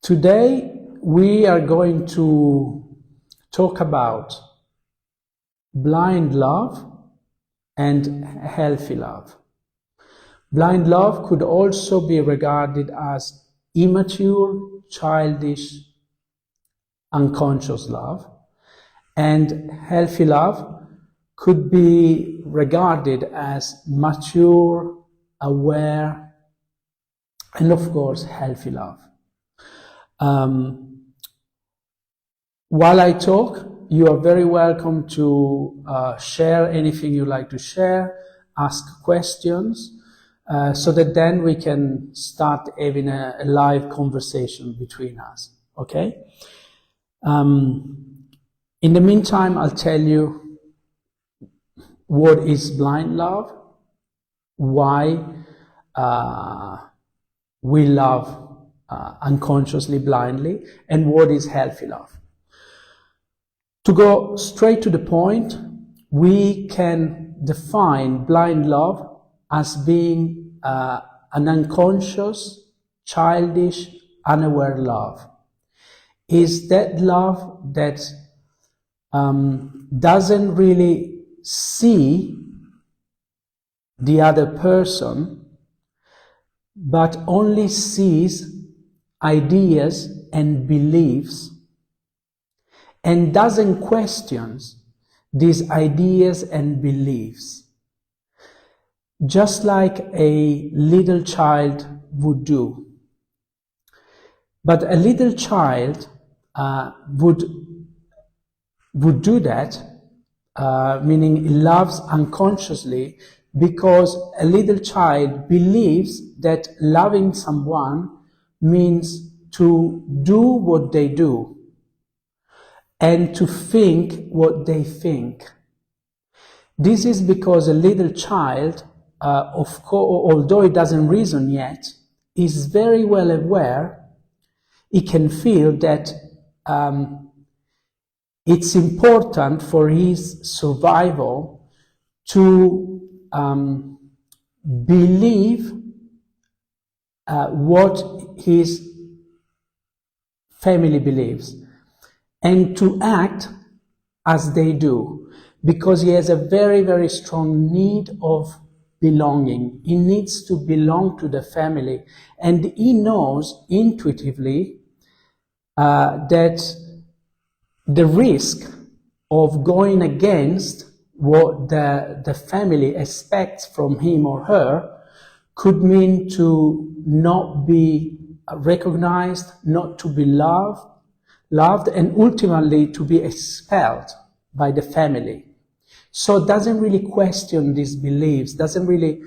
Today we are going to talk about blind love and healthy love. Blind love could also be regarded as immature, childish, unconscious love, and healthy love could be regarded as mature, aware, and of course healthy love. While I talk, you are very welcome to share anything you like to share, ask questions, so that then we can start having a live conversation between us, okay? In the meantime, I'll tell you what is blind love, why we love unconsciously, blindly, and what is healthy love. To go straight to the point, we can define blind love as being an unconscious, childish, unaware love. Is that love that doesn't really see the other person, but only sees ideas and beliefs, and doesn't question these ideas and beliefs, just like a little child would do. But a little child would do that, meaning he loves unconsciously, because a little child believes that loving someone means to do what they do and to think what they think. This is because a little child, although it doesn't reason yet, is very well aware. He can feel that it's important for his survival to believe what his family believes and to act as they do, because he has a very, very strong need of belonging. He needs to belong to the family, and he knows intuitively that the risk of going against what the family expects from him or her could mean to not be recognized, not to be loved, and ultimately to be expelled by the family. So doesn't really question these beliefs, doesn't really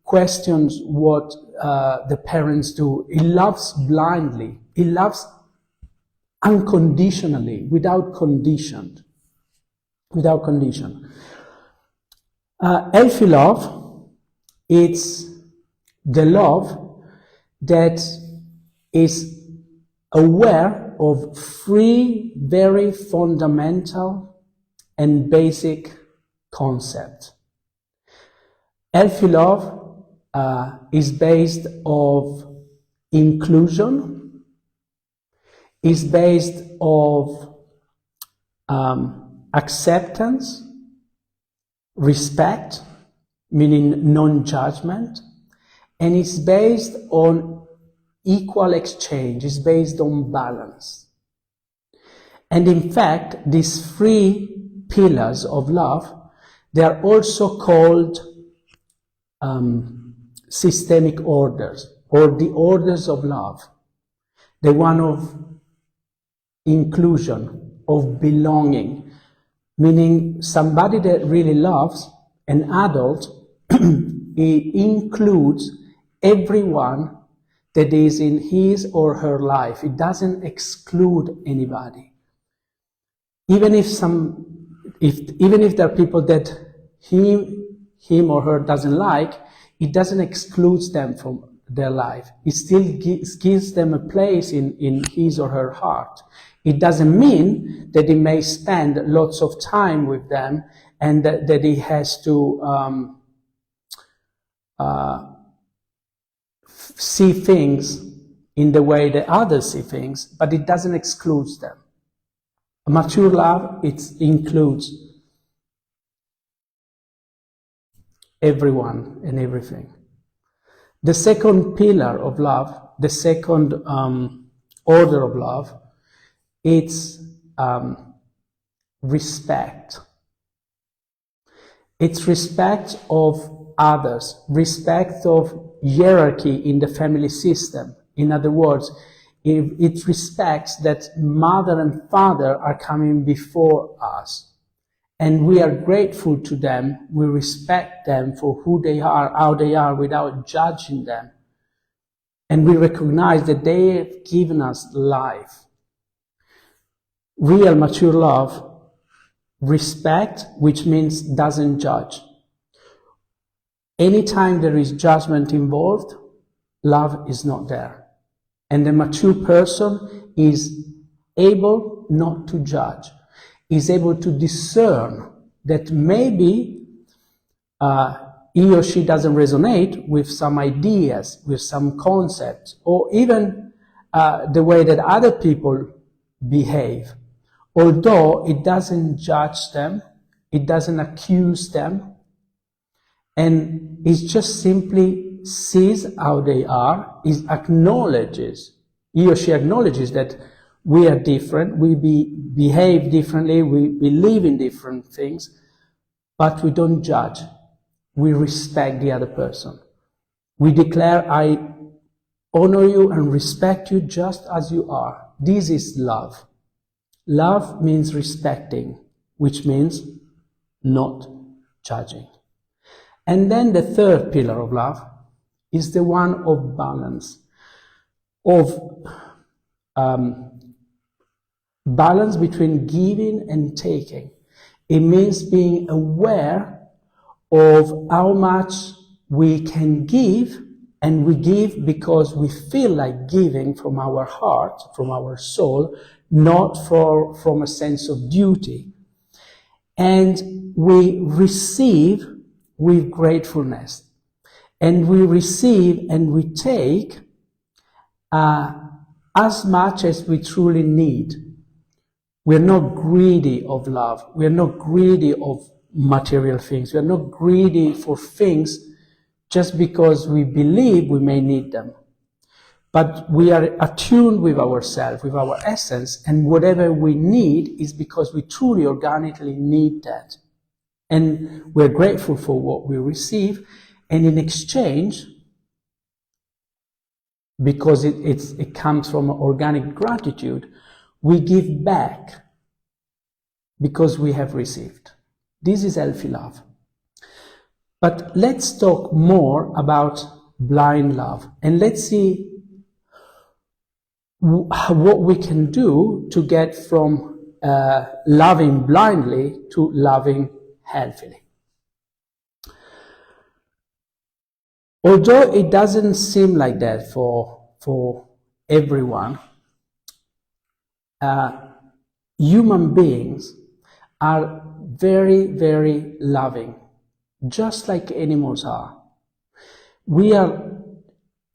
question what the parents do. He loves blindly. He loves unconditionally, without condition. Healthy love, it's the love that is aware of three very fundamental and basic concepts. Healthy love is based on inclusion, is based on acceptance, respect, meaning non-judgment, and it's based on equal exchange, it's based on balance. And in fact, these three pillars of love, they are also called systemic orders, or the orders of love. The one of inclusion, of belonging, meaning somebody that really loves, an adult, he includes everyone that is in his or her life. It doesn't exclude anybody. Even if there are people that him or her doesn't like, it doesn't exclude them from their life. It still gives them a place in his or her heart. It doesn't mean that he may spend lots of time with them and that he has to see things in the way that others see things, but it doesn't exclude them. A mature love, it includes everyone and everything. The second pillar of love, the second order of love, it's respect. It's respect of others, respect of hierarchy in the family system. In other words, it respects that mother and father are coming before us. And we are grateful to them. We respect them for who they are, how they are, without judging them. And we recognize that they have given us life. Real mature love, respect, which means doesn't judge. Anytime there is judgment involved, love is not there. And the mature person is able not to judge, is able to discern that maybe he or she doesn't resonate with some ideas, with some concepts, or even the way that other people behave. Although it doesn't judge them, it doesn't accuse them, and it just simply sees how they are, he or she acknowledges that we are different, we behave differently, we believe in different things, but we don't judge. We respect the other person. We declare, I honor you and respect you just as you are. This is love. Love means respecting, which means not judging. And then the third pillar of love is the one of balance, of balance between giving and taking. It means being aware of how much we can give, and we give because we feel like giving from our heart, from our soul, not from a sense of duty. And we receive with gratefulness. And we receive and we take as much as we truly need. We're not greedy of love. We're not greedy of material things. We're not greedy for things just because we believe we may need them. But we are attuned with ourselves, with our essence, and whatever we need is because we truly organically need that. And we're grateful for what we receive, and in exchange, because it comes from organic gratitude, we give back because we have received. This is healthy love. But let's talk more about blind love, and let's see what we can do to get from loving blindly to loving healthily. Although it doesn't seem like that for everyone, human beings are very, very loving, just like animals are. We are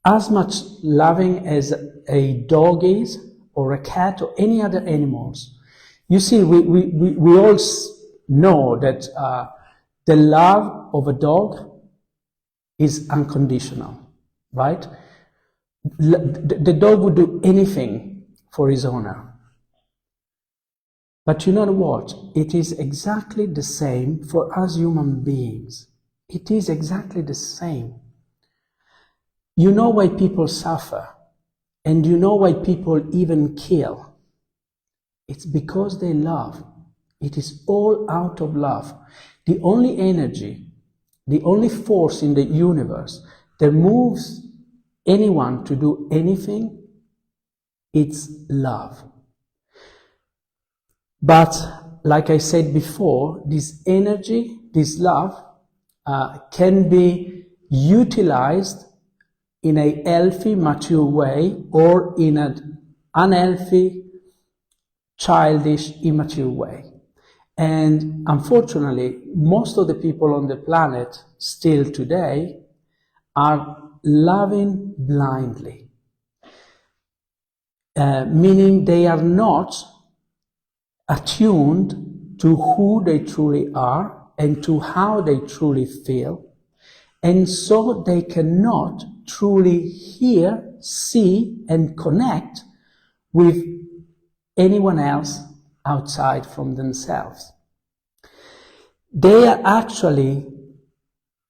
as much loving as a dog is, or a cat, or any other animals. You see, we all know that the love of a dog is unconditional, right? The dog would do anything for his owner. But you know what? It is exactly the same for us human beings. It is exactly the same. You know why people suffer, and you know why people even kill. It's because they love. It is all out of love. The only energy, the only force in the universe that moves anyone to do anything, it's love. But like I said before, this energy, this love, can be utilized in a healthy, mature way, or in an unhealthy, childish, immature way. And unfortunately, most of the people on the planet still today are loving blindly. meaning they are not attuned to who they truly are and to how they truly feel, and so they cannot truly hear, see, and connect with anyone else outside from themselves. They are actually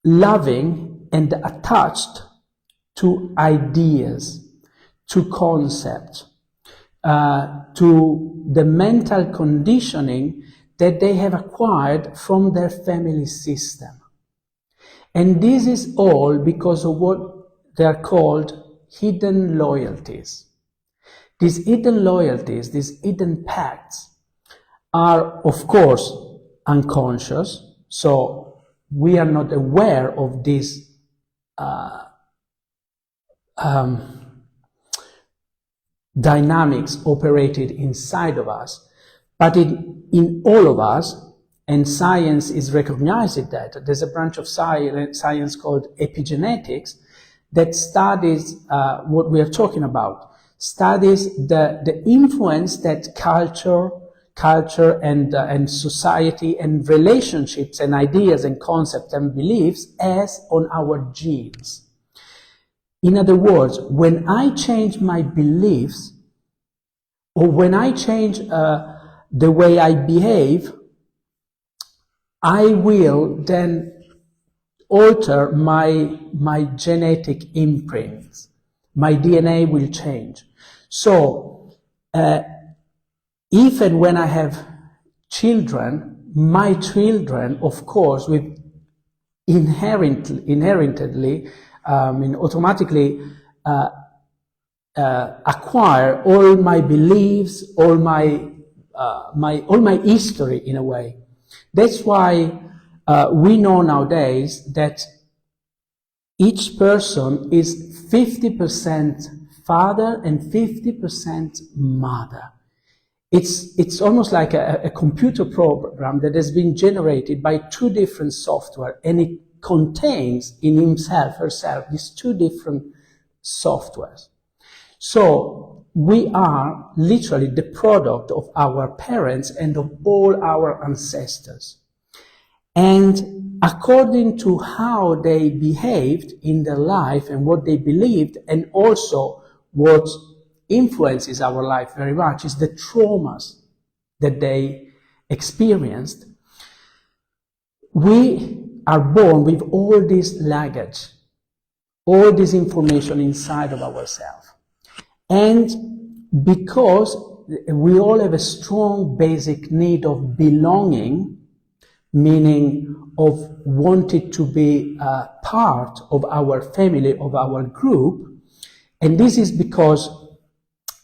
loving and attached to ideas, to concepts, to the mental conditioning that they have acquired from their family system. And this is all because of what they are called hidden loyalties. These hidden loyalties, these hidden pacts, are of course unconscious, so we are not aware of these dynamics operated inside of us, but in all of us, and science is recognizing that. There's a branch of science called epigenetics that studies what we are talking about, studies the influence that culture and society and relationships and ideas and concepts and beliefs has on our genes. In other words, when I change my beliefs, or when I change the way I behave, I will then alter my genetic imprints. My DNA will change. So, even when I have children, my children, of course, will inherently, automatically acquire all my beliefs, all my history in a way. That's why we know nowadays that each person is 50% father and 50% mother. It's almost like a computer program that has been generated by two different software, and it contains in herself, these two different softwares. So we are literally the product of our parents and of all our ancestors. And according to how they behaved in their life and what they believed, and also what influences our life very much is the traumas that they experienced, we are born with all this luggage, all this information inside of ourselves. And because we all have a strong basic need of belonging, meaning of wanting to be part of our family, of our group, and this is because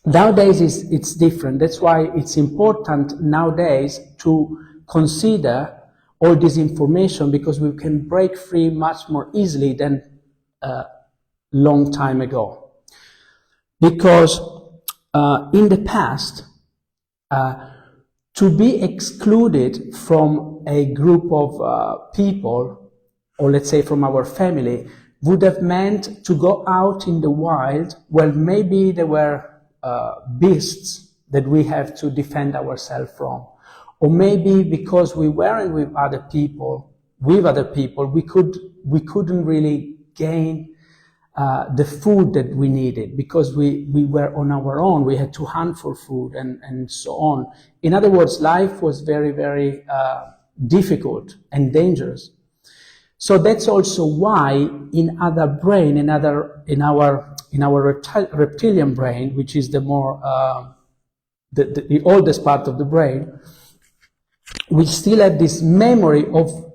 nowadays it's different. That's why it's important nowadays to consider all this information, because we can break free much more easily than a long time ago. Because in the past, to be excluded from a group of people, or let's say from our family, would have meant to go out in the wild where maybe there were beasts that we have to defend ourselves from. Or maybe because we weren't with other people, we couldn't really gain the food that we needed, because we were on our own. We had to hunt for food and so on. In other words, life was very, very difficult and dangerous. So that's also why in our brain, in our reptilian brain, which is the more the oldest part of the brain, we still have this memory of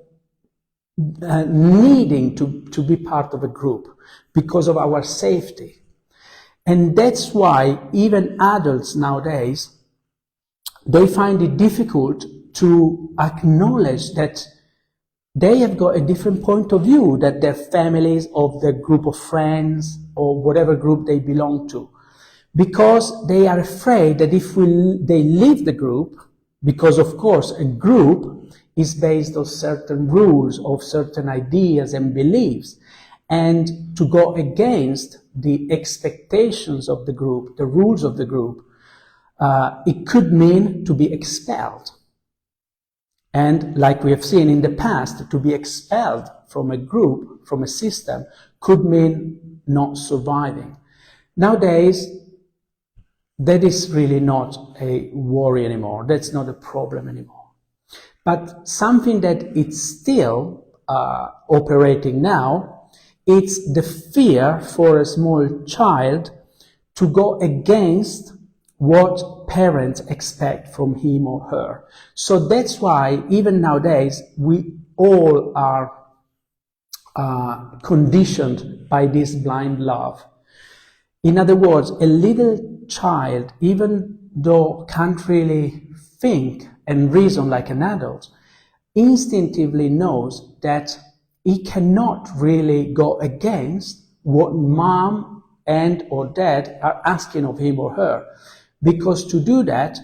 needing to be part of a group because of our safety. And that's why even adults nowadays, they find it difficult to acknowledge that they have got a different point of view, that their families, of their group of friends, or whatever group they belong to. Because they are afraid that if they leave the group, because of course a group is based on certain rules, of certain ideas and beliefs, and to go against the expectations of the group, the rules of the group, it could mean to be expelled. And like we have seen in the past, to be expelled from a group, from a system, could mean not surviving. Nowadays, that is really not a worry anymore. That's not a problem anymore. But something that it's still operating now, it's the fear for a small child to go against what parents expect from him or her. So that's why even nowadays we all are conditioned by this blind love. In other words, a little child, even though can't really think and reason like an adult, instinctively knows that he cannot really go against what mom and or dad are asking of him or her. Because to do that,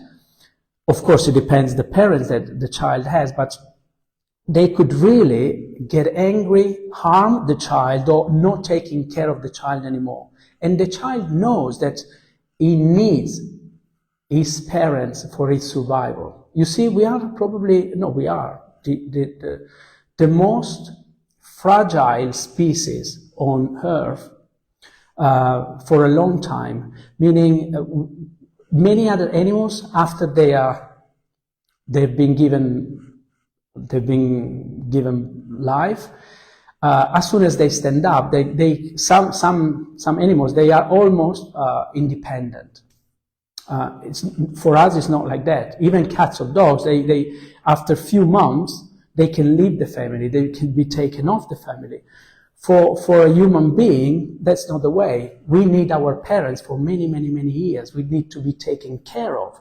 of course it depends the parents that the child has, but they could really get angry, harm the child, or not taking care of the child anymore. And the child knows that he needs his parents for his survival. You see, we are the most fragile species on Earth for a long time, meaning many other animals, after they've been given life, as soon as they stand up, some animals, they are almost independent. For us, it's not like that. Even cats or dogs, they after a few months, they can leave the family. They can be taken off the family. For a human being, that's not the way. We need our parents for many, many, many years. We need to be taken care of.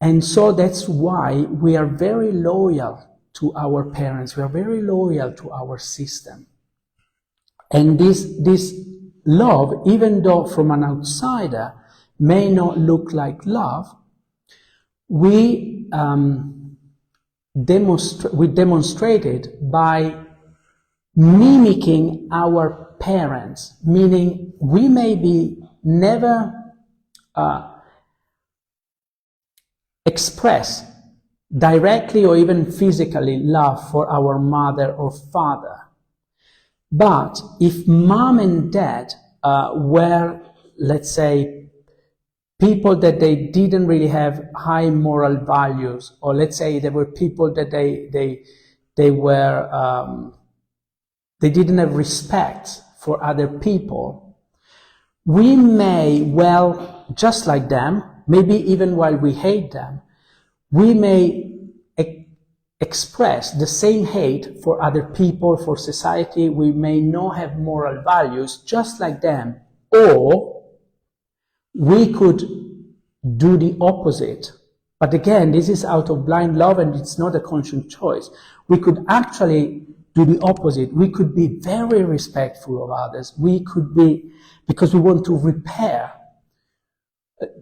And so that's why we are very loyal to our parents. We are very loyal to our system. And this love, even though from an outsider may not look like love, we demonstrate it by mimicking our parents, meaning we may be never express directly or even physically love for our mother or father. But if mom and dad were, let's say, people that they didn't really have high moral values, or let's say there were people that they didn't have respect for other people, we may, well, just like them, maybe even while we hate them, we may express the same hate for other people, for society. We may not have moral values just like them, or we could do the opposite. But again, this is out of blind love and it's not a conscious choice. We could actually do the opposite. We could be very respectful of others. We could be, because we want to repair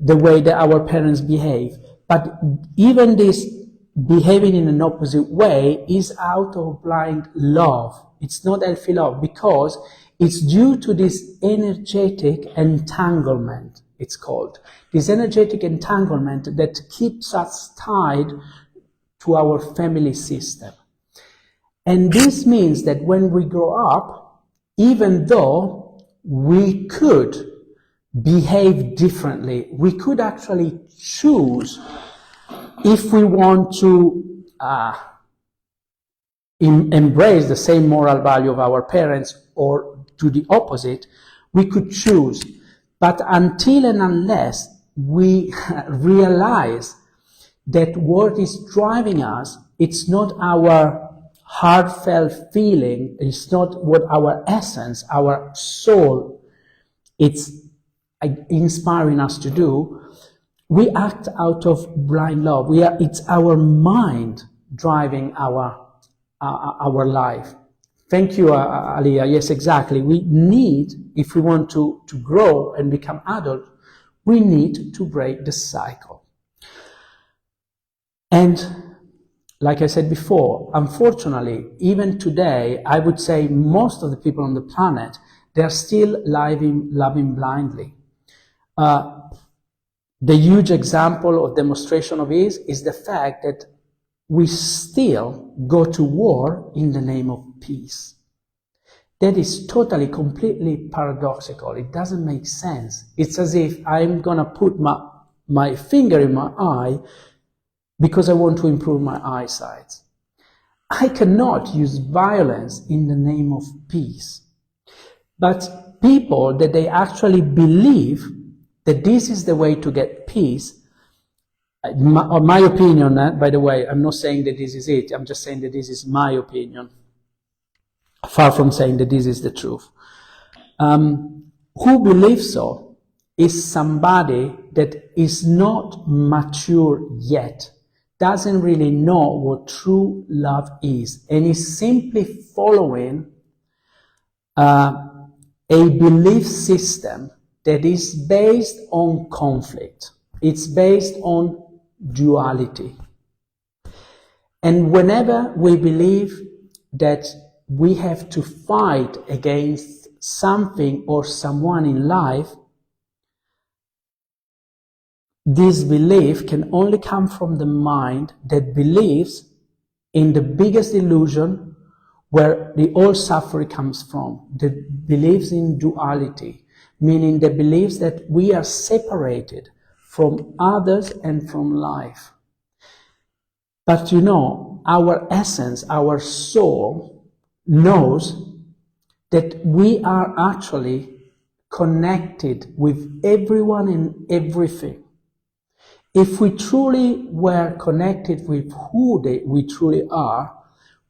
the way that our parents behave. But even this behaving in an opposite way is out of blind love. It's not healthy love, because it's due to this energetic entanglement, it's called. This energetic entanglement that keeps us tied to our family system. And this means that when we grow up, even though we could behave differently, we could actually choose if we want to embrace the same moral value of our parents or do the opposite, we could choose. But until and unless we realize that what is driving us, it's not our heartfelt feeling, it's not what our essence, our soul, it's inspiring us to do, we act out of blind love. It's our mind driving our life. Thank you, Aliyah. Yes, exactly. We need, if we want to grow and become adult, we need to break the cycle. And like I said before, unfortunately, even today, I would say most of the people on the planet, They are still loving blindly. The huge example or demonstration of this is the fact that we still go to war in the name of peace. That is totally, completely paradoxical. It doesn't make sense. It's as if I'm gonna put my finger in my eye because I want to improve my eyesight. I cannot use violence in the name of peace. But people that they actually believe that this is the way to get peace, my opinion, by the way, I'm not saying that this is it, I'm just saying that this is my opinion, far from saying that this is the truth. Who believes so is somebody that is not mature yet, doesn't really know what true love is, and is simply following a belief system that is based on conflict. It's based on duality. And whenever we believe that we have to fight against something or someone in life, this belief can only come from the mind that believes in the biggest illusion where the all suffering comes from, that believes in duality, meaning that believes that we are separated from others and from life. But you know, our essence, our soul knows that we are actually connected with everyone and everything. If we truly were connected with who we truly are,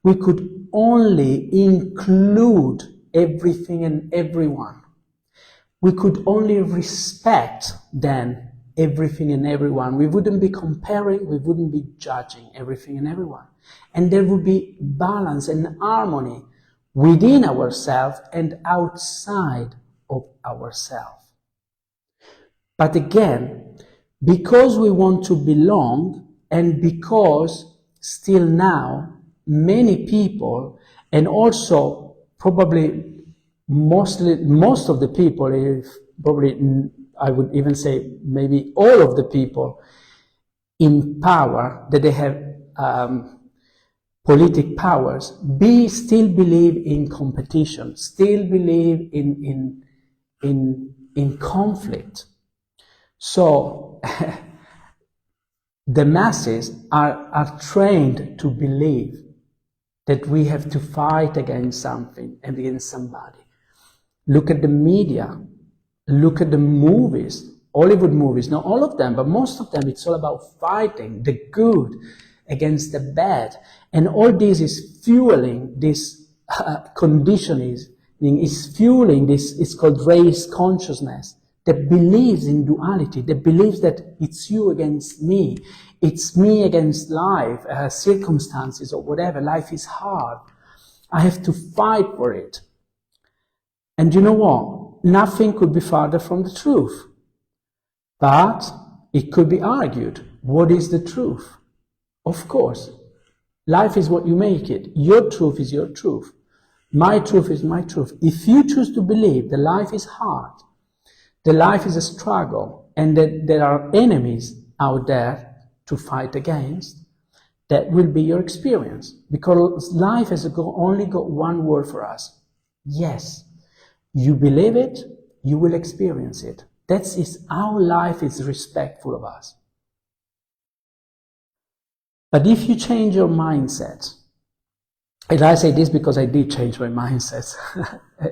we could only include everything and everyone. We could only respect then everything and everyone. We wouldn't be comparing, we wouldn't be judging everything and everyone. And there would be balance and harmony within ourselves and outside of ourselves. But again, because we want to belong, and because still now many people, and also probably most of the people, I would even say maybe all of the people in power, that they have politic powers, still believe in competition, still believe in conflict. So the masses are trained to believe that we have to fight against something and against somebody. Look at the media, look at the movies, Hollywood movies, not all of them, but most of them, it's all about fighting the good against the bad. And all this is fueling this conditioning, is fueling this, it's called race consciousness, that believes in duality, that believes that it's you against me, it's me against life, circumstances or whatever. Life is hard. I have to fight for it. And you know what? Nothing could be farther from the truth. But it could be argued, what is the truth? Of course, life is what you make it. Your truth is your truth. My truth is my truth. If you choose to believe that life is hard, that life is a struggle, and that there are enemies out there to fight against, that will be your experience. Because life has only got one word for us. Yes. You believe it, you will experience it. That's how life is respectful of us. But if you change your mindset, and I say this because I did change my mindset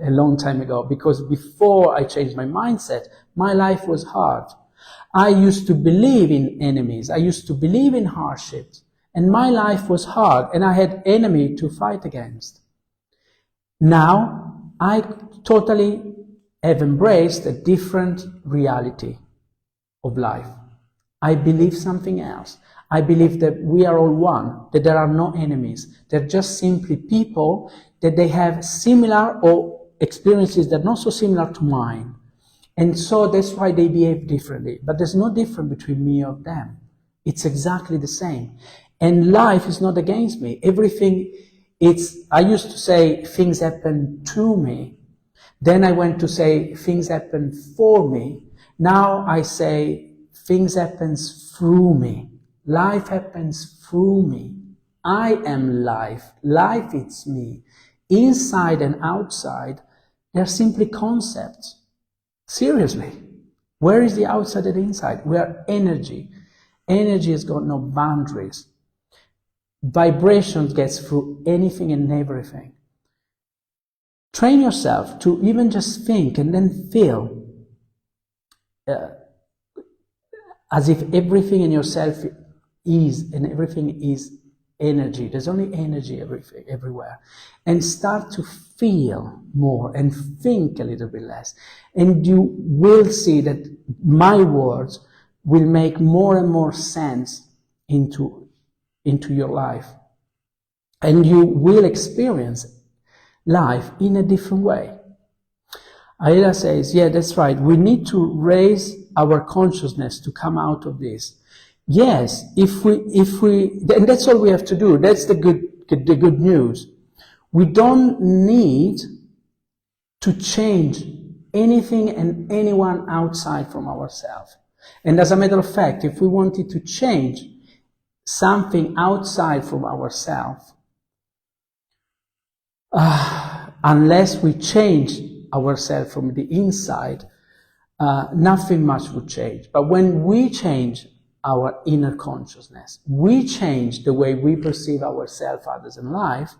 a long time ago, because before I changed my mindset, my life was hard. I used to believe in enemies, I used to believe in hardships, and my life was hard, and I had enemy to fight against. Now, I totally have embraced a different reality of life. I believe something else. I believe that we are all one, that there are no enemies. They're just simply people that they have similar or experiences that are not so similar to mine. And so that's why they behave differently. But there's no difference between me or them. It's exactly the same. And life is not against me. Everything, I used to say things happen to me. Then I went to say things happen for me. Now I say things happens through me. Life happens through me. I am life. Life is me. Inside and outside, they're simply concepts. Seriously. Where is the outside and inside? We are energy. Energy has got no boundaries. Vibration gets through anything and everything. Train yourself to even just think and then feel as if everything in yourself is, and everything is energy. There's only energy everywhere. And start to feel more and think a little bit less. And you will see that my words will make more and more sense into your life. And you will experience life in a different way. Aida says, yeah, that's right. We need to raise our consciousness to come out of this. Yes, if we, and that's all we have to do. That's the good news. We don't need to change anything and anyone outside from ourselves. And as a matter of fact, if we wanted to change something outside from ourselves, unless we change ourselves from the inside, nothing much would change. But when we change our inner consciousness, we change the way we perceive ourselves, others, and life,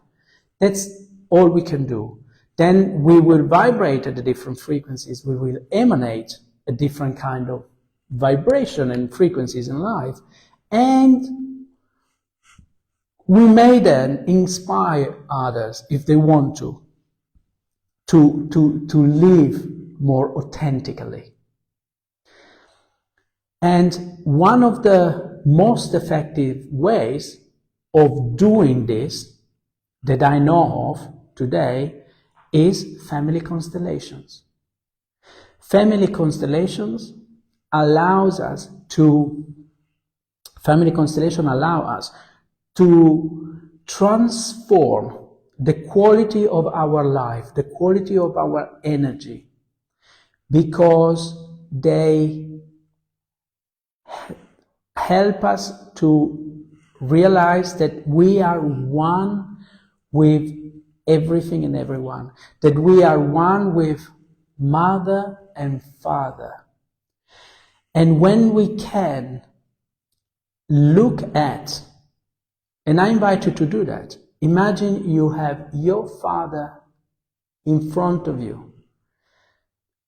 that's all we can do. Then we will vibrate at the different frequencies. We will emanate a different kind of vibration and frequencies in life. And we may then inspire others, if they want to live more authentically. And one of the most effective ways of doing this that I know of today is family constellations. Family constellations allow us to transform the quality of our life, the quality of our energy, because they help us to realize that we are one with everything and everyone, that we are one with Mother and Father. And when we can look at, and I invite you to do that, imagine you have your father in front of you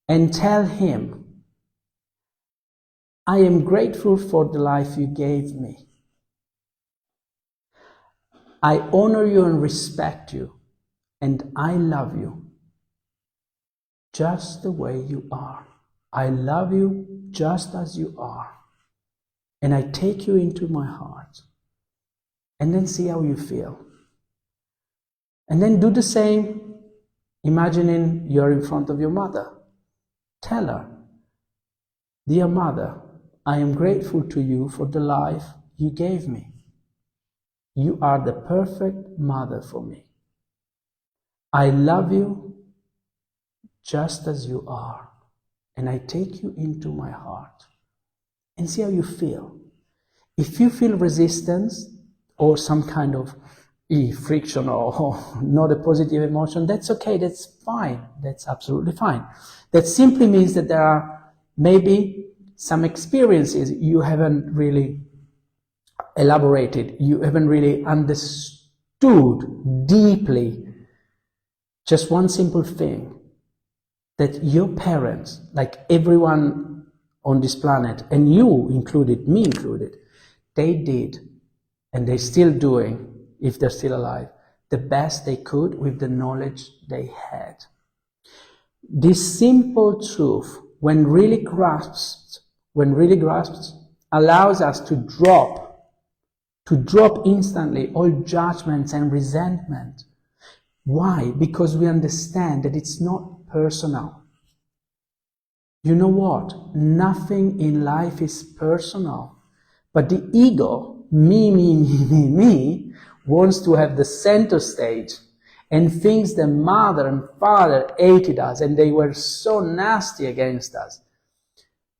and tell him, I am grateful for the life you gave me. I honor you and respect you, and I love you just the way you are. I love you just as you are, and I take you into my heart. And then see how you feel. And then do the same, imagining you're in front of your mother. Tell her, dear mother, I am grateful to you for the life you gave me. You are the perfect mother for me. I love you just as you are, and I take you into my heart. And see how you feel. If you feel resistance or some kind of friction or not a positive emotion, that's okay, that's fine, that's absolutely fine. That simply means that there are maybe some experiences you haven't really elaborated, you haven't really understood deeply. Just one simple thing, that your parents, like everyone on this planet, and you included, me included, they did, and they're still doing, if they're still alive, the best they could with the knowledge they had. This simple truth, when really grasped, allows us to drop instantly all judgments and resentment. Why? Because we understand that it's not personal. You know what? Nothing in life is personal. But the ego, me, wants to have the center stage and thinks the mother and father hated us and they were so nasty against us,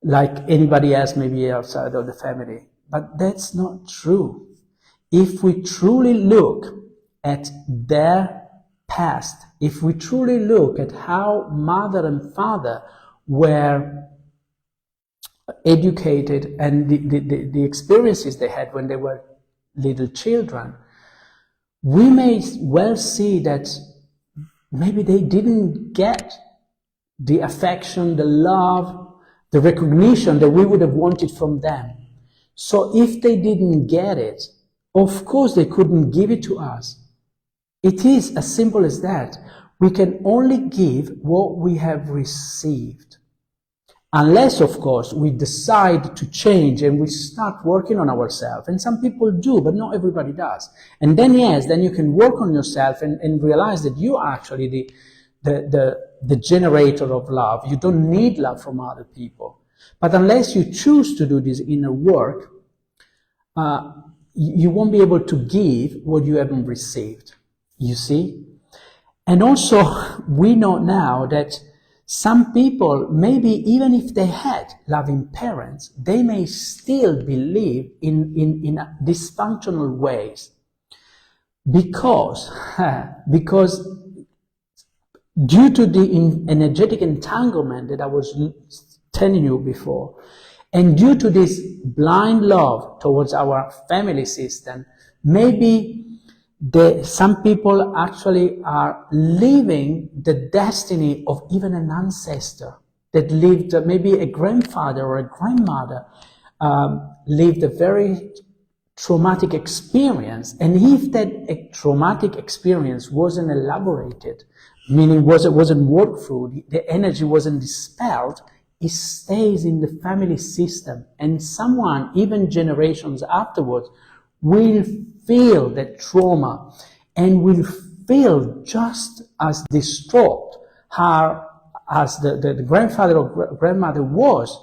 like anybody else maybe outside of the family. But that's not true. If we truly look at their past, if we truly look at how mother and father were educated and the experiences they had when they were little children, we may well see that maybe they didn't get the affection, the love, the recognition that we would have wanted from them. So if they didn't get it, of course they couldn't give it to us. It is as simple as that. We can only give what we have received. Unless, of course, we decide to change and we start working on ourselves. And some people do, but not everybody does. And then, yes, then you can work on yourself and realize that you are actually the generator of love. You don't need love from other people. But unless you choose to do this inner work, you won't be able to give what you haven't received. You see? And also, we know now that some people, maybe even if they had loving parents, they may still believe in dysfunctional ways. Because due to the energetic entanglement that I was telling you before, and due to this blind love towards our family system, maybe some people actually are living the destiny of even an ancestor that lived, maybe a grandfather or a grandmother lived a very traumatic experience. And if that traumatic experience wasn't elaborated, meaning wasn't worked through, the energy wasn't dispelled, it stays in the family system. And someone, even generations afterwards, will feel that trauma and will feel just as distraught as the grandfather or grandmother was,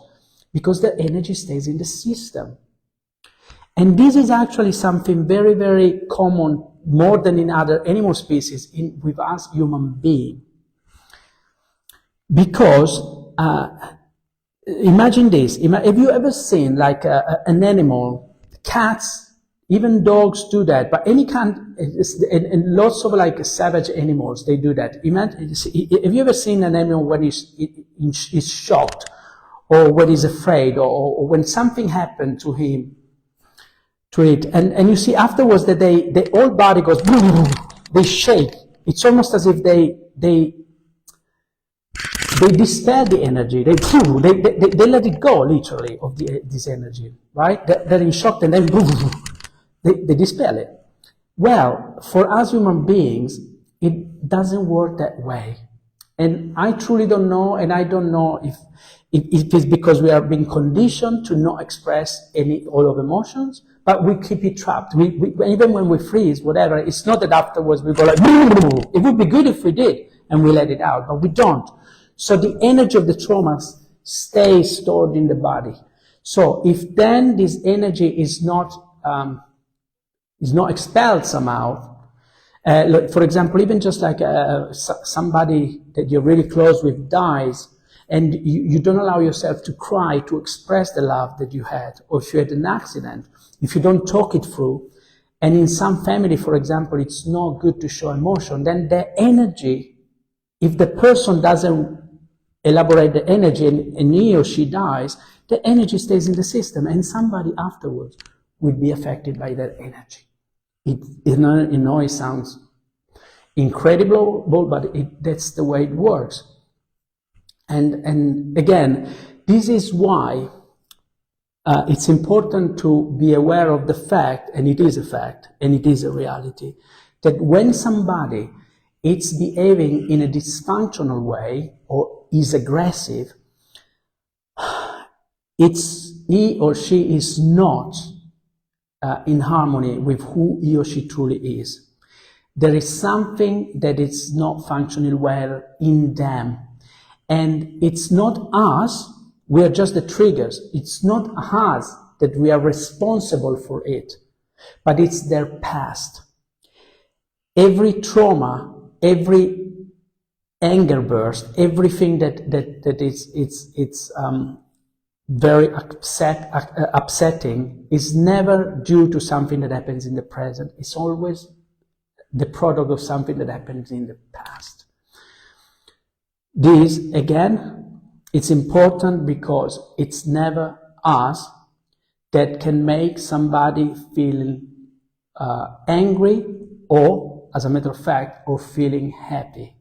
because the energy stays in the system. And this is actually something very, very common, more than in other animal species, with us human beings. Because imagine this, have you ever seen like an animal, cats, even dogs do that, but any kind, and lots of like savage animals, they do that. Imagine, have you ever seen an animal when he's shocked, or when he's afraid, or when something happened to him, to it, and you see afterwards that the whole body goes, they shake. It's almost as if they dispel the energy. They let it go, literally, of this energy, right? They're in shock, and then they dispel it. Well, for us human beings, it doesn't work that way. And I truly don't know, and I don't know if it's because we are being conditioned to not express all of emotions, but we keep it trapped. We even when we freeze, whatever, it's not that afterwards we go like, it would be good if we did, and we let it out, but we don't. So the energy of the traumas stays stored in the body. So if then this energy is not expelled somehow, for example, even just like somebody that you're really close with dies, and you don't allow yourself to cry, to express the love that you had, or if you had an accident, if you don't talk it through, and in some family, for example, it's not good to show emotion, then the energy, if the person doesn't elaborate the energy and he or she dies, the energy stays in the system, and somebody afterwards will be affected by that energy. It sounds incredible, but that's the way it works. And again, this is why it's important to be aware of the fact, and it is a fact, and it is a reality, that when somebody is behaving in a dysfunctional way or is aggressive, he or she is not in harmony with who he or she truly is. There is something that is not functioning well in them. And it's not us, we are just the triggers. It's not us that we are responsible for it, but it's their past. Every trauma every anger burst, everything that it's very upsetting is never due to something that happens in the present. It's always the product of something that happens in the past. This, again, it's important because it's never us that can make somebody feel angry or, as a matter of fact, or feeling happy.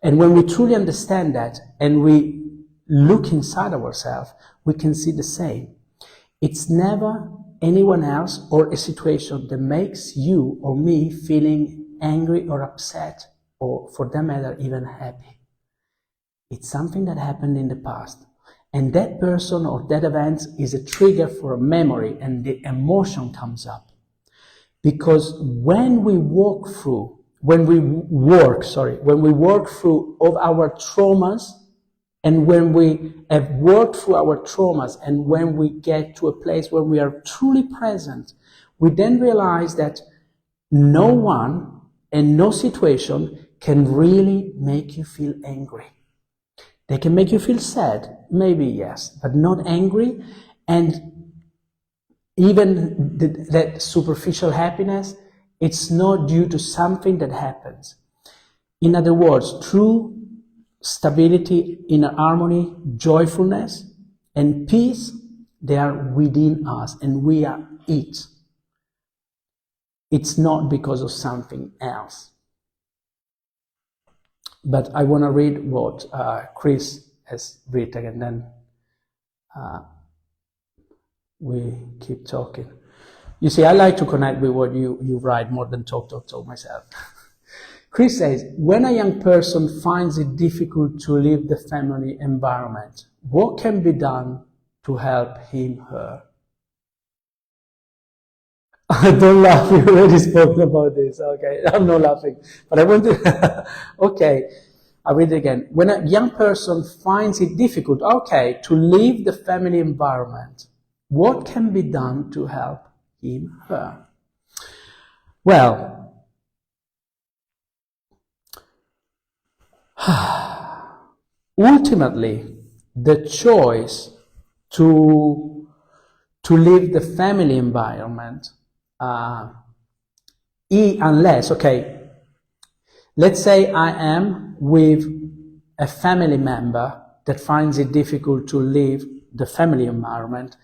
And when we truly understand that and we look inside ourselves, we can see the same. It's never anyone else or a situation that makes you or me feeling angry or upset, or for that matter, even happy. It's something that happened in the past. And that person or that event is a trigger for a memory, and the emotion comes up. Because when we work through of our traumas, and when we have worked through our traumas, and when we get to a place where we are truly present, we then realize that no one and no situation can really make you feel angry. They can make you feel sad, maybe, yes, but not angry. And even that superficial happiness, it's not due to something that happens. In other words, true stability, inner harmony, joyfulness, and peace, they are within us, and we are it. It's not because of something else. But I want to read what Chris has written, and then we keep talking. You see, I like to connect with what you write more than talk myself. Chris says, when a young person finds it difficult to leave the family environment, what can be done to help him, her? Don't laugh, we already spoke about this. Okay, I'm not laughing. But I want to, okay, I'll read it again. When a young person finds it difficult, okay, to leave the family environment, what can be done to help him, her? Well, ultimately, the choice to leave the family environment, unless, okay, let's say I am with a family member that finds it difficult to leave the family environment,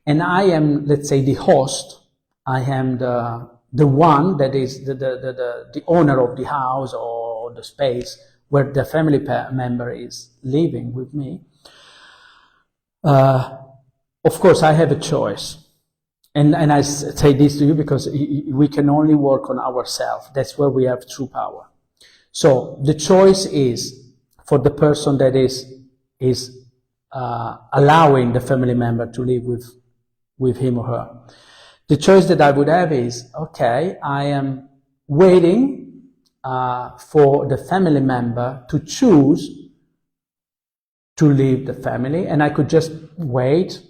and I am, let's say, the host. I am the one that is the owner of the house or the space where the family member is living with me. Of course, I have a choice. And I say this to you because we can only work on ourselves. That's where we have true power. So the choice is for the person that is allowing the family member to live with him or her. The choice that I would have is, okay, I am waiting for the family member to choose to leave the family, and I could just wait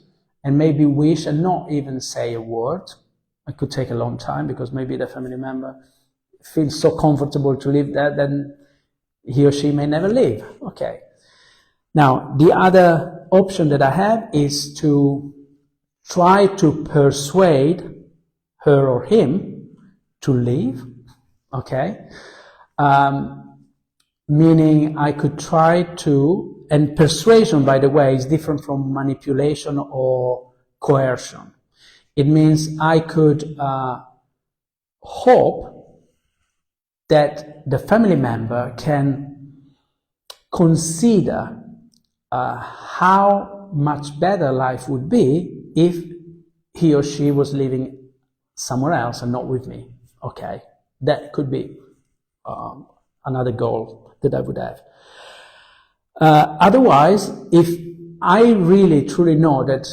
and maybe wish and not even say a word. It could take a long time because maybe the family member feels so comfortable to leave that, then he or she may never leave. Okay. Now, the other option that I have is to try to persuade her or him to leave. Okay. Meaning I could try to, and persuasion, by the way, is different from manipulation or coercion. It means I could hope that the family member can consider how much better life would be if he or she was living somewhere else and not with me. Okay, that could be another goal that I would have. Otherwise, if I really truly know that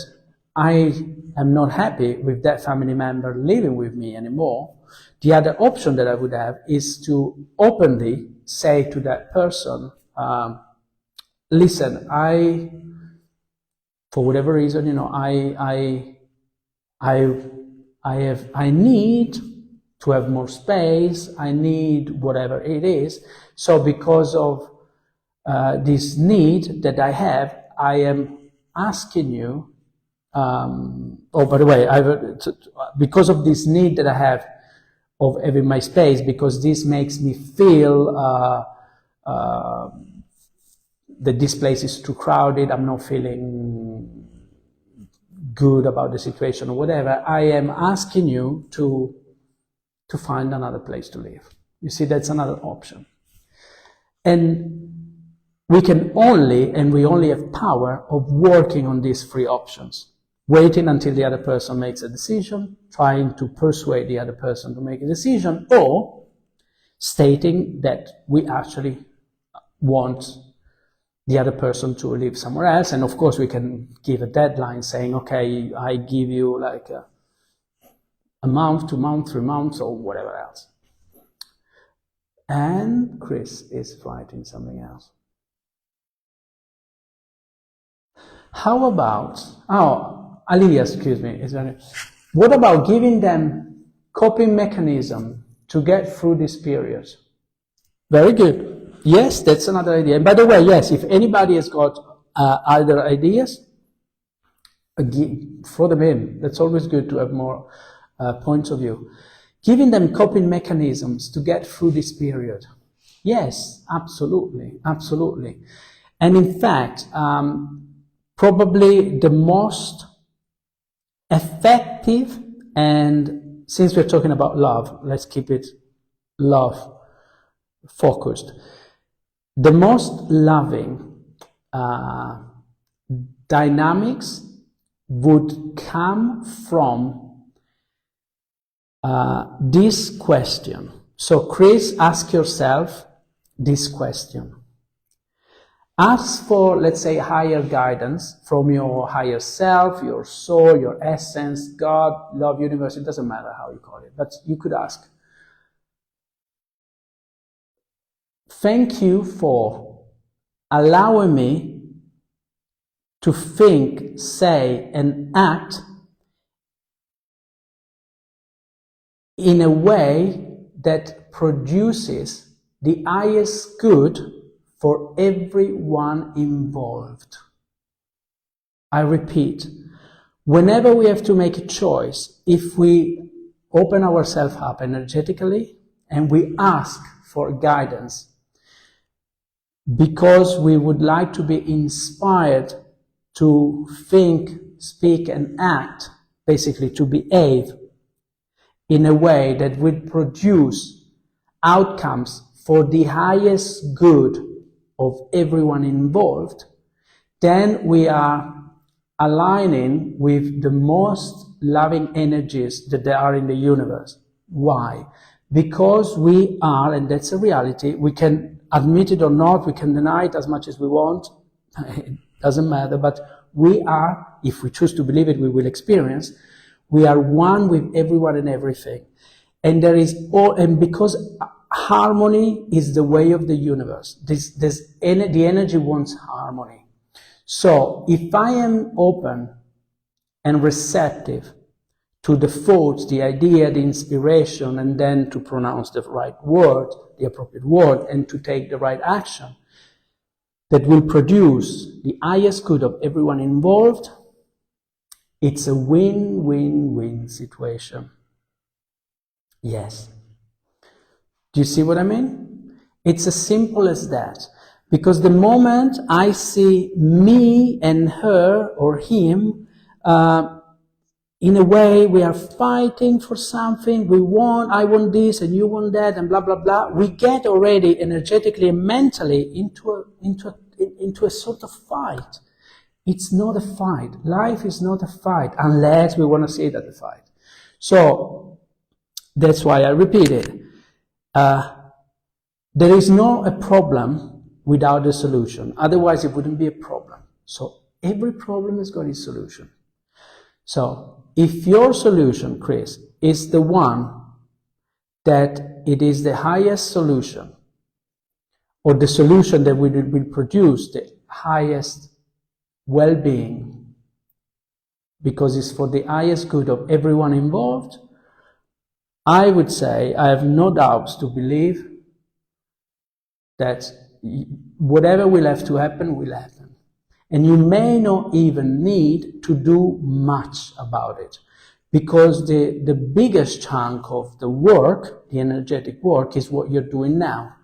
I am not happy with that family member living with me anymore, the other option that I would have is to openly say to that person, listen, for whatever reason, I need to have more space, I need whatever it is. So because of this need that I have, I am asking you, oh, by the way, because of this need that I have of having my space, because this makes me feel that this place is too crowded, I'm not feeling good about the situation or whatever, I am asking you to find another place to live. You see, that's another option. And we only have power of working on these three options. Waiting until the other person makes a decision, trying to persuade the other person to make a decision, or stating that we actually want the other person to live somewhere else. And of course we can give a deadline saying, okay, I give you like a month, 2 months, 3 months, or whatever else. And Chris is writing something else. How about, Alias, excuse me, what about giving them coping mechanism to get through this period? Very good. Yes, that's another idea. And by the way, yes, if anybody has got other ideas, throw them in. That's always good to have more points of view. Giving them coping mechanisms to get through this period. Yes, absolutely, absolutely. And in fact, probably the most effective, and since we're talking about love, let's keep it love focused. The most loving dynamics would come from this question. So Chris, ask yourself this question. Ask for, let's say, higher guidance from your higher self, your soul, your essence, God, love, universe, it doesn't matter how you call it, but you could ask. Thank you for allowing me to think, say, and act in a way that produces the highest good for everyone involved. I repeat, whenever we have to make a choice, if we open ourselves up energetically and we ask for guidance because we would like to be inspired to think, speak, and act, basically to behave in a way that would produce outcomes for the highest good of everyone involved, then we are aligning with the most loving energies that there are in the universe. Why? Because we are, and that's a reality, we can admit it or not, we can deny it as much as we want, it doesn't matter, but we are, if we choose to believe it, we will experience, we are one with everyone and everything. And there is and because harmony is the way of the universe. The energy wants harmony. So if I am open and receptive to the thoughts, the idea, the inspiration, and then to pronounce the right word, the appropriate word, and to take the right action that will produce the highest good of everyone involved, it's a win-win-win situation. Yes. Do you see what I mean? It's as simple as that. Because the moment I see me and her or him, in a way we are fighting for something, I want this and you want that and blah, blah, blah, we get already energetically and mentally into a sort of fight. It's not a fight. Life is not a fight unless we want to see it as a fight. So that's why I repeat it. There is no a problem without a solution. Otherwise, it wouldn't be a problem. So every problem has got its solution. So if your solution, Chris, is the one that it is the highest solution, or the solution that will produce the highest well-being, because it's for the highest good of everyone involved, I would say I have no doubts to believe that whatever will have to happen will happen. And you may not even need to do much about it, because the biggest chunk of the work, the energetic work, is what you're doing now.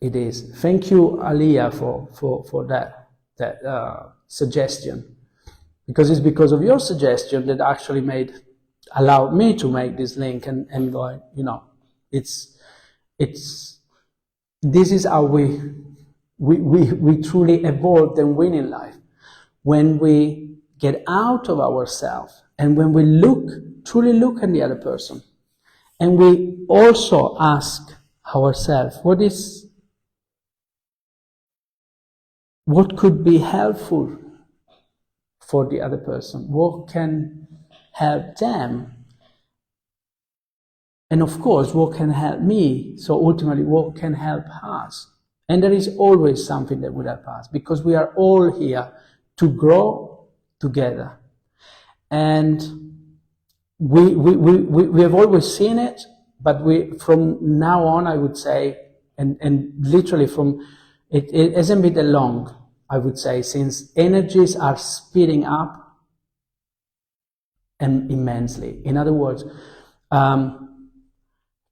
It is. Thank you, Aliyah, for that suggestion, because it's because of your suggestion that actually allowed me to make this link and go, you know, this is how we truly evolve and win in life. When we get out of ourselves and when we truly look at the other person, and we also ask ourselves, what could be helpful for the other person? What can help them? And of course, what can help me? So ultimately, what can help us? And there is always something that will help us, because we are all here to grow together. And we have always seen it, but from now on, I would say, and literally it hasn't been that long, I would say, since energies are speeding up and immensely. In other words,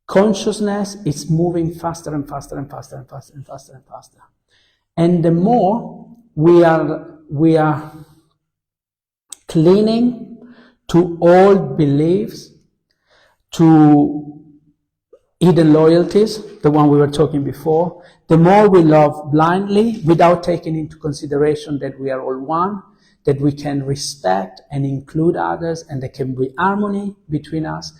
consciousness is moving faster and faster and faster and faster and faster and faster. And the more we are clinging to old beliefs, to hidden loyalties, the one we were talking before, the more we love blindly without taking into consideration that we are all one, that we can respect and include others, and there can be harmony between us,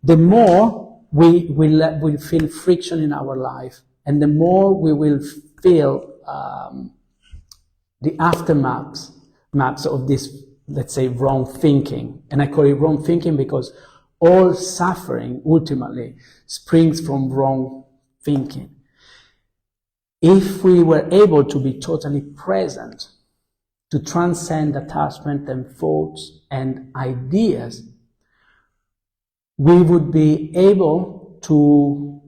the more we will feel friction in our life, and the more we will feel the aftermaths of this, let's say, wrong thinking. And I call it wrong thinking because all suffering ultimately springs from wrong thinking. If we were able to be totally present, to transcend attachment and thoughts and ideas, we would be able to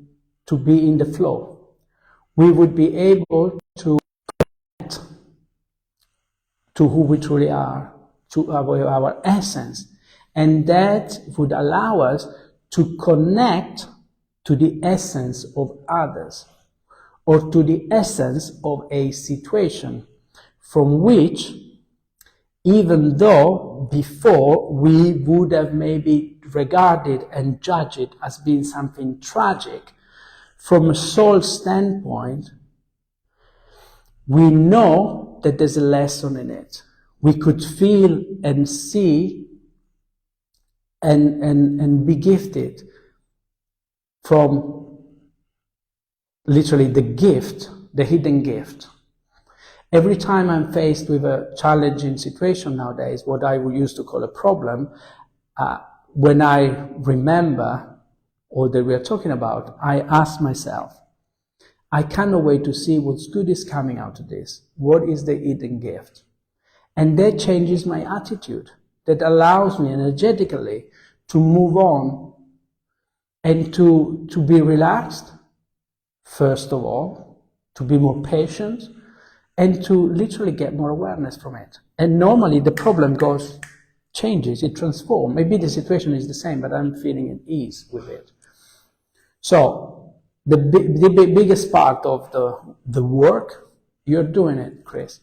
be in the flow. We would be able to connect to who we truly are, to our essence. And that would allow us to connect to the essence of others, or to the essence of a situation from which, even though before we would have maybe regarded and judged it as being something tragic, from a soul standpoint, we know that there's a lesson in it. We could feel and see and be gifted from literally the gift, the hidden gift. Every time I'm faced with a challenging situation nowadays, what I would used to call a problem, when I remember all that we are talking about, I ask myself, I cannot wait to see what's good is coming out of this. What is the hidden gift? And that changes my attitude. That allows me energetically to move on and to be relaxed, first of all, to be more patient, and to literally get more awareness from it. And normally the problem changes, it transforms. Maybe the situation is the same, but I'm feeling at ease with it. So the biggest part of the work, you're doing it, Chris,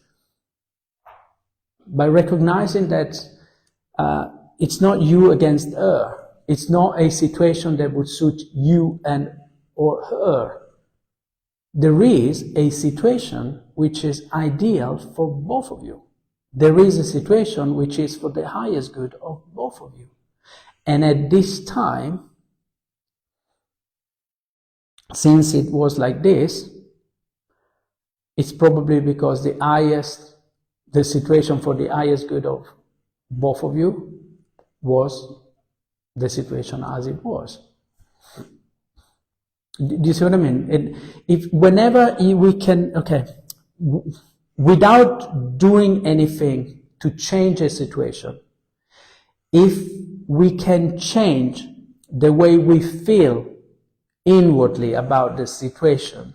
by recognizing that it's not you against her. It's not a situation that would suit you and or her. There is a situation which is ideal for both of you. There is a situation which is for the highest good of both of you. And at this time, since it was like this, it's probably because the situation for the highest good of both of you was the situation as it was. Do you see what I mean? Whenever we can, without doing anything to change a situation, if we can change the way we feel inwardly about the situation,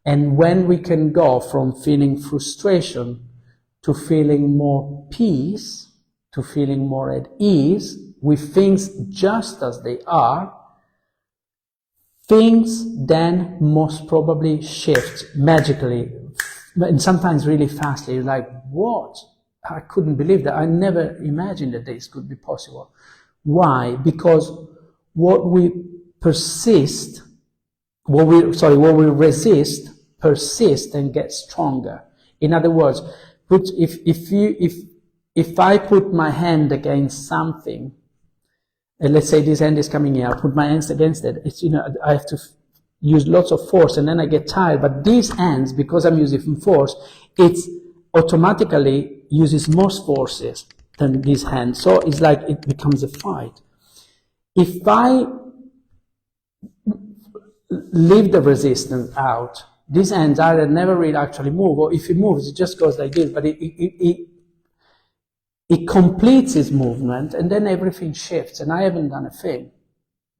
and when we can go from feeling frustration to feeling more peace, to feeling more at ease with things just as they are, things then most probably shift magically, and sometimes really fastly. You're like, what? I couldn't believe that. I never imagined that this could be possible. Why? Because what we resist persists and gets stronger. In other words, if I put my hand against something, and let's say this hand is coming here, I put my hands against it, it's, I have to use lots of force, and then I get tired. But these hands, because I'm using force, it automatically uses more forces than this hand. So it's like it becomes a fight. If I leave the resistance out, these hands either never really actually move, or if it moves, it just goes like this, but it completes its movement, and then everything shifts, and I haven't done a thing,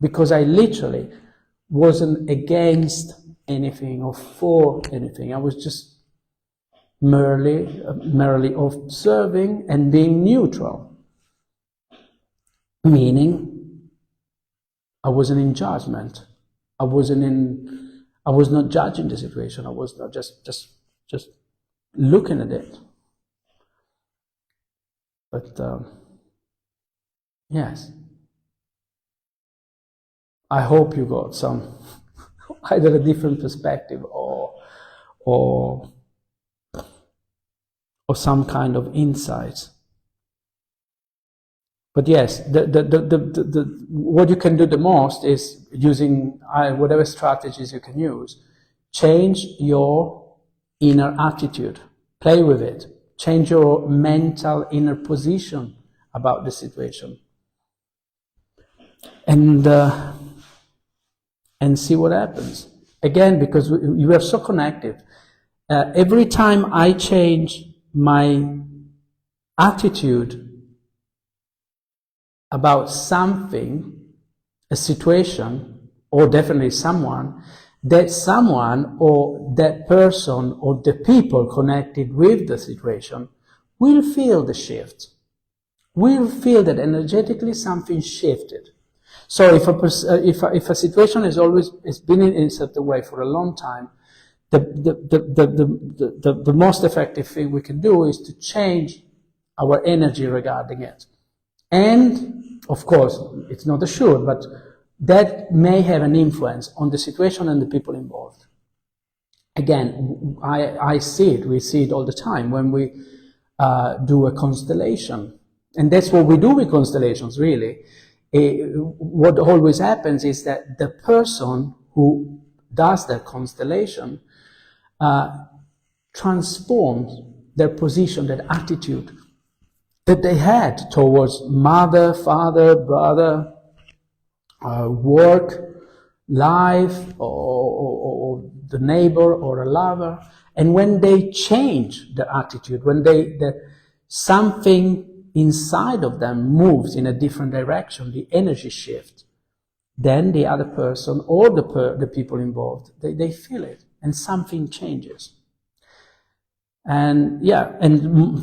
because I literally wasn't against anything or for anything. I was just merely observing and being neutral, meaning I wasn't in judgment. I was not judging the situation. I was not just looking at it. But yes, I hope you got some either a different perspective or some kind of insights. But yes, what you can do the most is using whatever strategies you can use. Change your inner attitude. Play with it. Change your mental inner position about the situation. And see what happens. Again, because we are so connected. Every time I change my attitude about something, a situation, or definitely someone, that someone or that person or the people connected with the situation will feel the shift, will feel that energetically something shifted. So if a situation has been in a certain way for a long time, the most effective thing we can do is to change our energy regarding it. And, of course, it's not assured, but that may have an influence on the situation and the people involved. Again, I see it, we see it all the time when we do a constellation. And that's what we do with constellations, really. What always happens is that the person who does that constellation transforms their position, their attitude that they had towards mother, father, brother, work, life, or the neighbor or a lover. And when they change their attitude, when something inside of them moves in a different direction, the energy shift, then the other person or the people involved, they feel it, and something changes. And yeah, and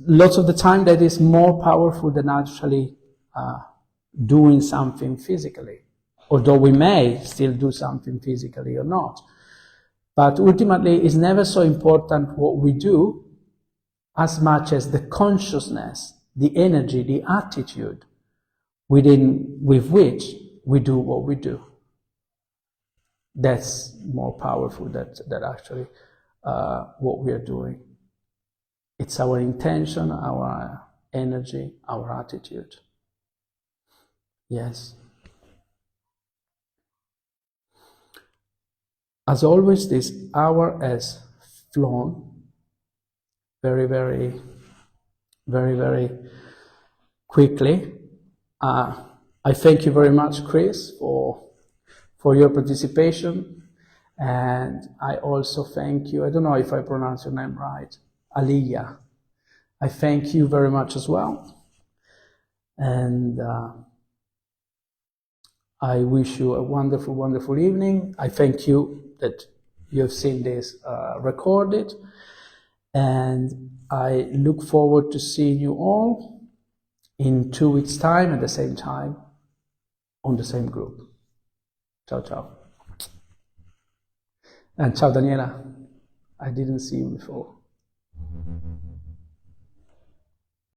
lots of the time that is more powerful than actually doing something physically, although we may still do something physically or not. But ultimately, it's never so important what we do as much as the consciousness, the energy, the attitude with which we do what we do. That's more powerful than actually what we are doing. It's our intention, our energy, our attitude. Yes. As always, this hour has flown very, very, very, very quickly. I thank you very much, Chris, for your participation. And I also thank you, I don't know if I pronounce your name right, Aliyah. I thank you very much as well. And I wish you a wonderful, wonderful evening. I thank you that you have seen this recorded. And I look forward to seeing you all in 2 weeks' time at the same time on the same group. Ciao, ciao. And ciao, Daniela. I didn't see you before.